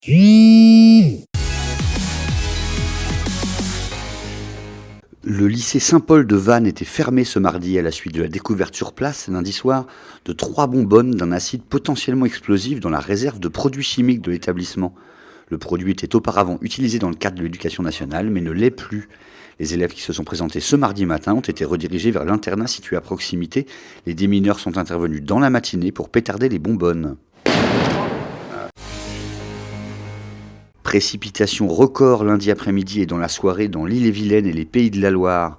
Le lycée Saint-Paul de Vannes était fermé ce mardi à la suite de la découverte sur place, lundi soir, de 3 bonbonnes d'un acide potentiellement explosif dans la réserve de produits chimiques de l'établissement. Le produit était auparavant utilisé dans le cadre de l'éducation nationale, mais ne l'est plus. Les élèves qui se sont présentés ce mardi matin ont été redirigés vers l'internat situé à proximité. Les démineurs sont intervenus dans la matinée pour pétarder les bonbonnes. Précipitations record lundi après-midi et dans la soirée dans l'Ille-et-Vilaine et les Pays de la Loire.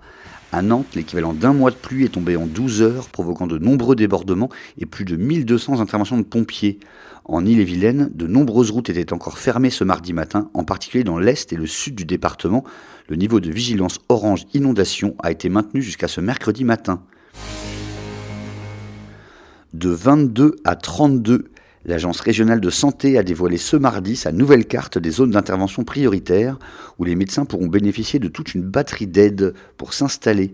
À Nantes, l'équivalent d'un mois de pluie est tombé en 12 heures, provoquant de nombreux débordements et plus de 1200 interventions de pompiers. En Ille-et-Vilaine, de nombreuses routes étaient encore fermées ce mardi matin, en particulier dans l'est et le sud du département. Le niveau de vigilance orange inondation a été maintenu jusqu'à ce mercredi matin. De 22 à 32, l'Agence régionale de santé a dévoilé ce mardi sa nouvelle carte des zones d'intervention prioritaires où les médecins pourront bénéficier de toute une batterie d'aides pour s'installer.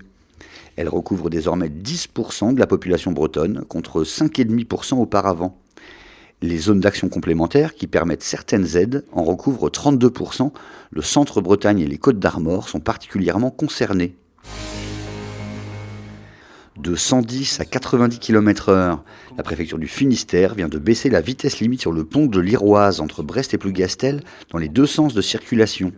Elle recouvre désormais 10% de la population bretonne contre 5,5% auparavant. Les zones d'action complémentaires qui permettent certaines aides en recouvrent 32%. Le Centre-Bretagne et les Côtes d'Armor sont particulièrement concernés. De 110 à 90 km/h, la préfecture du Finistère vient de baisser la vitesse limite sur le pont de l'Iroise entre Brest et Plougastel dans les deux sens de circulation.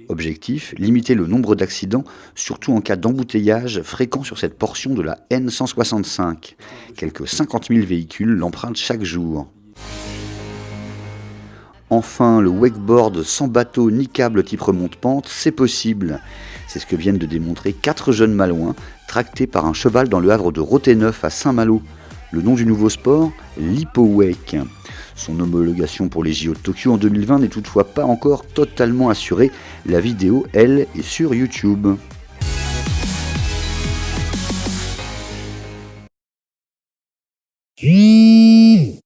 Objectif, limiter le nombre d'accidents, surtout en cas d'embouteillage fréquent sur cette portion de la N165. Quelques 50 000 véhicules l'empruntent chaque jour. Enfin, le wakeboard sans bateau ni câble type remonte-pente, c'est possible. C'est ce que viennent de démontrer 4 jeunes malouins, tractés par un cheval dans le havre de Roténeuf à Saint-Malo. Le nom du nouveau sport, l'Hippowake. Son homologation pour les JO de Tokyo en 2020 n'est toutefois pas encore totalement assurée. La vidéo, elle, est sur YouTube.